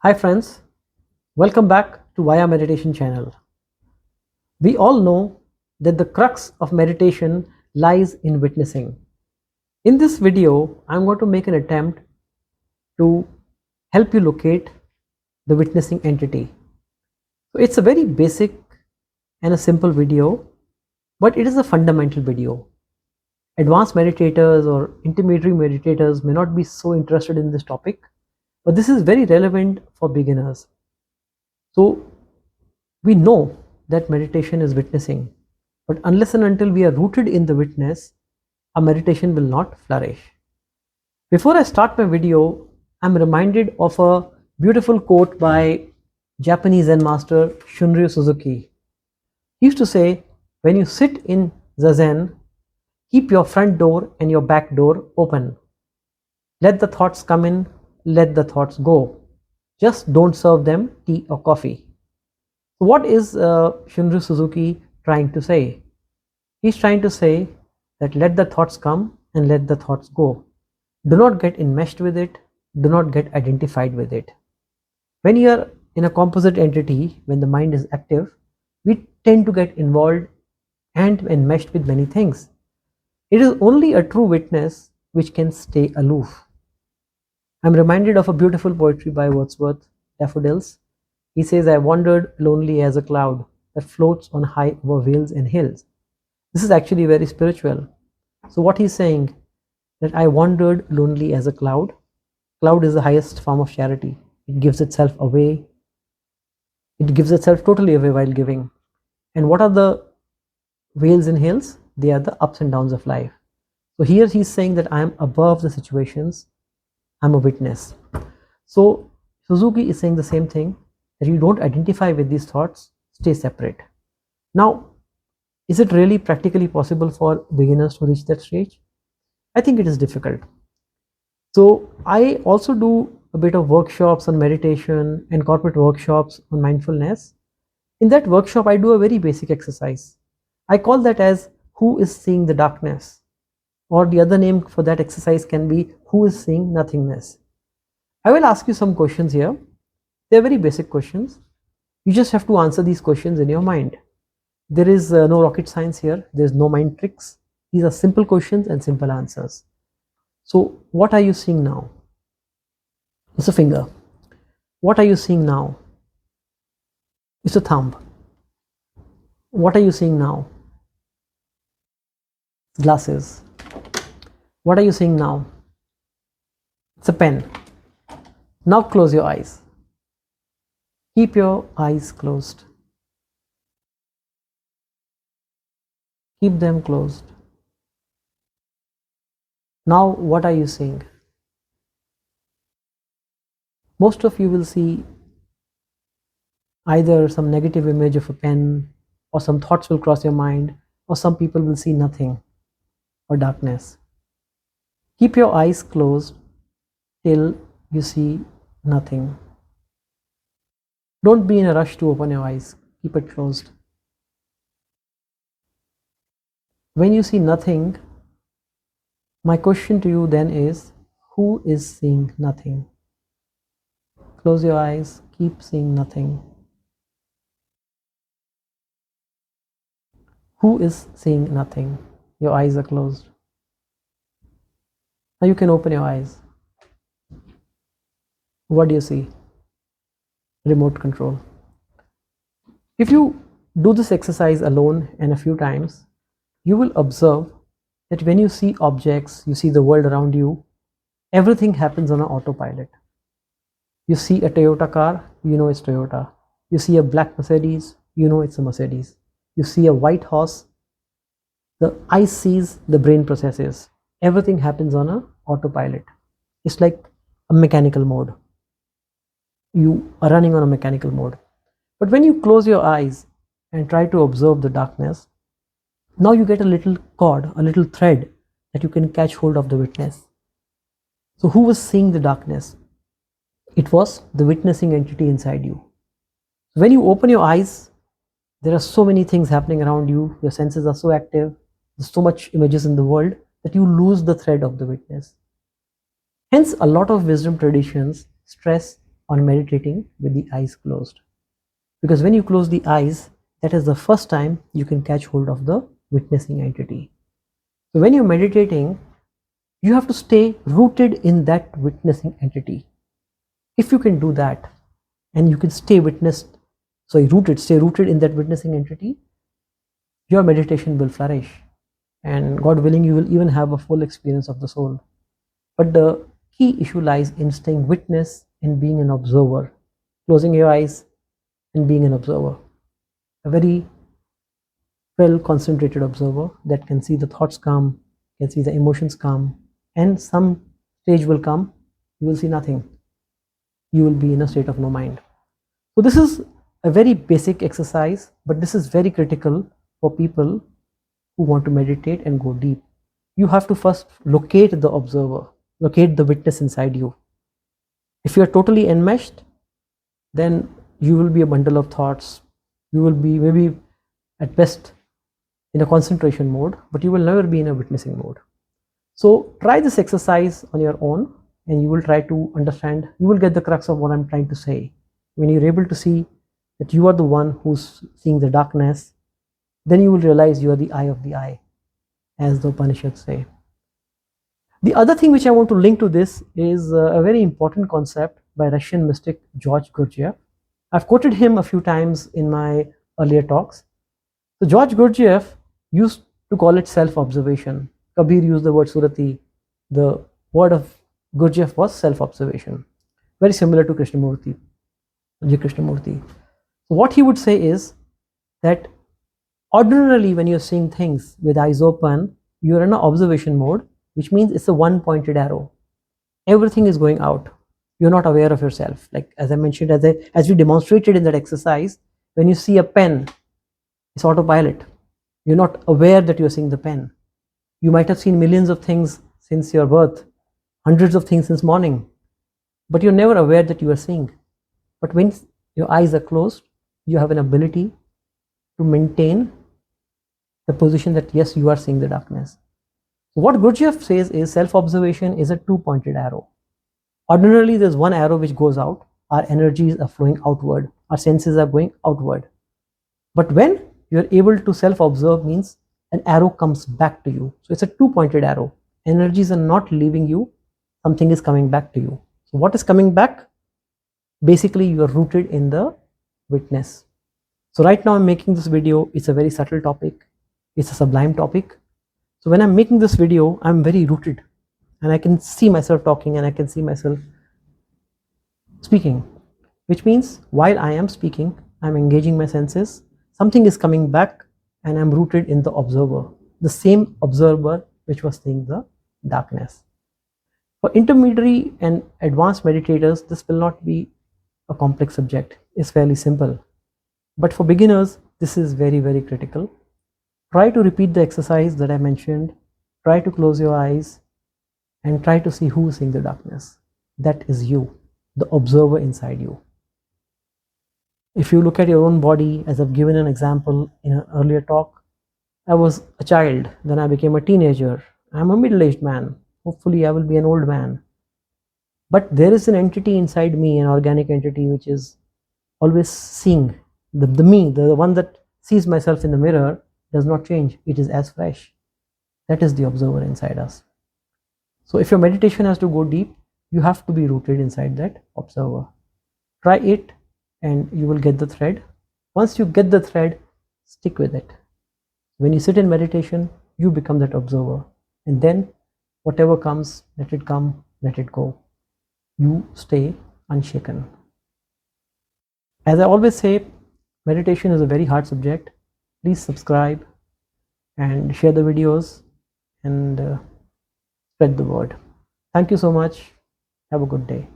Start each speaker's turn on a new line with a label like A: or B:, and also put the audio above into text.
A: Hi friends, welcome back to Vaya Meditation channel. We all know that the crux of meditation lies in witnessing. In this video, I'm going to make an attempt to help you locate the witnessing entity. So it's a very basic and a simple video, but it is a fundamental video. Advanced meditators or intermediary meditators may not be so interested in this topic, but this is very relevant for beginners. So we know that meditation is witnessing, but unless and until we are rooted in the witness, our meditation will not flourish. Before I start my video, I'm reminded of a beautiful quote by Japanese Zen Master Shunryu Suzuki. He used to say, when you sit in Zazen, keep your front door and your back door open. Let the thoughts come in, let the thoughts go. Just don't serve them tea or coffee. What is Shunryu Suzuki trying to say? He's trying to say that let the thoughts come and let the thoughts go. Do not get enmeshed with it. Do not get identified with it. When you are in a composite entity, when the mind is active, we tend to get involved and enmeshed with many things. It is only a true witness which can stay aloof. I'm reminded of a beautiful poetry by Wordsworth, Daffodils. He says, I wandered lonely as a cloud that floats on high over vales and hills. This is actually very spiritual. So what he's saying, that I wandered lonely as a cloud. Cloud is the highest form of charity. It gives itself away. It gives itself totally away while giving. And what are the vales and hills? They are the ups and downs of life. So here he's saying that I am above the situations. I'm a witness. So Suzuki is saying the same thing, that you don't identify with these thoughts, stay separate. Now, is it really practically possible for beginners to reach that stage? I think it is difficult. So I also do a bit of workshops on meditation and corporate workshops on mindfulness. In that workshop, I do a very basic exercise. I call that as who is seeing the darkness, or the other name for that exercise can be who is seeing nothingness. I will ask you some questions here. They're very basic questions. You just have to answer these questions in your mind. There is no rocket science here. There's no mind tricks. These are simple questions and simple answers. So what are you seeing now? It's a finger. What are you seeing now? It's a thumb. What are you seeing now? Glasses. What are you seeing now? It's a pen. Now close your eyes. Keep your eyes closed. Keep them closed. Now what are you seeing? Most of you will see either some negative image of a pen, or some thoughts will cross your mind, or some people will see nothing or darkness. Keep your eyes closed till you see nothing. Don't be in a rush to open your eyes. Keep it closed. When you see nothing, my question to you then is, who is seeing nothing? Close your eyes. Keep seeing nothing. Who is seeing nothing? Your eyes are closed. Now you can open your eyes. What do you see? Remote control. If you do this exercise alone and a few times, you will observe that when you see objects, you see the world around you, everything happens on an autopilot. You see a Toyota car, you know it's Toyota. You see a black Mercedes, you know it's a Mercedes. You see a white horse, the eye sees, the brain processes. Everything happens on an autopilot. It's like a mechanical mode. You are running on a mechanical mode. But when you close your eyes and try to observe the darkness, now you get a little cord, a little thread that you can catch hold of the witness. So who was seeing the darkness? It was the witnessing entity inside you. When you open your eyes, there are so many things happening around you. Your senses are so active. There's so much images in the world that you lose the thread of the witness. Hence, a lot of wisdom traditions stress on meditating with the eyes closed. Because when you close the eyes, that is the first time you can catch hold of the witnessing entity. So when you're meditating, you have to stay rooted in that witnessing entity. If you can do that, and you can stay rooted in that witnessing entity, your meditation will flourish. And God willing, you will even have a full experience of the soul. But the key issue lies in staying witness and being an observer, closing your eyes and being an observer, a very well concentrated observer that can see the thoughts come, can see the emotions come, and some stage will come, you will see nothing. You will be in a state of no mind. So this is a very basic exercise, but this is very critical for people who want to meditate and go deep. You have to first locate the observer, locate the witness inside you. If you are totally enmeshed, then you will be a bundle of thoughts. You will be maybe at best in a concentration mode, but you will never be in a witnessing mode. So try this exercise on your own, and you will try to understand, you will get the crux of what I'm trying to say. When you're able to see that you are the one who's seeing the darkness, then you will realize you are the eye of the eye, as the Upanishads say. The other thing which I want to link to this is a very important concept by Russian mystic George Gurdjjeff. I've quoted him a few times in my earlier talks. So George Gurdjjeff used to call it self-observation. Kabir used the word surati. The word of Gurdjieff was self-observation, very similar to Krishnamurti. So what he would say is that ordinarily when you're seeing things with eyes open, you're in an observation mode, which means it's a one-pointed arrow. Everything is going out. You're not aware of yourself. Like as I mentioned, as we demonstrated in that exercise, when you see a pen, it's autopilot. You're not aware that you're seeing the pen. You might have seen millions of things since your birth, hundreds of things since morning, but you're never aware that you are seeing. But when your eyes are closed, you have an ability to maintain the position that yes, you are seeing the darkness. So what Gurdjieff says is self-observation is a two-pointed arrow. Ordinarily, there's one arrow which goes out. Our energies are flowing outward. Our senses are going outward. But when you're able to self-observe, means an arrow comes back to you. So it's a two-pointed arrow. Energies are not leaving you. Something is coming back to you. So what is coming back? Basically, you are rooted in the witness. So right now I'm making this video. It's a very subtle topic. It's a sublime topic. So when I'm making this video, I'm very rooted, and I can see myself talking, and I can see myself speaking, which means while I am speaking, I'm engaging my senses. Something is coming back, and I'm rooted in the observer, the same observer which was seeing the darkness. For intermediary and advanced meditators, this will not be a complex subject. It's fairly simple. But for beginners, this is very, very critical. Try to repeat the exercise that I mentioned. Try to close your eyes and try to see who is seeing the darkness. That is you, the observer inside you. If you look at your own body, as I've given an example in an earlier talk, I was a child, then I became a teenager. I'm a middle-aged man. Hopefully I will be an old man. But there is an entity inside me, an organic entity, which is always seeing. The me, the one that sees myself in the mirror, does not change. It is as fresh. That is the observer inside us. So if your meditation has to go deep, you have to be rooted inside that observer. Try it and you will get the thread. Once you get the thread, stick with it. When you sit in meditation, you become that observer. And then whatever comes, let it come, let it go. You stay unshaken. As I always say, meditation is a very hard subject. Please subscribe and share the videos and spread the word. Thank you so much. Have a good day.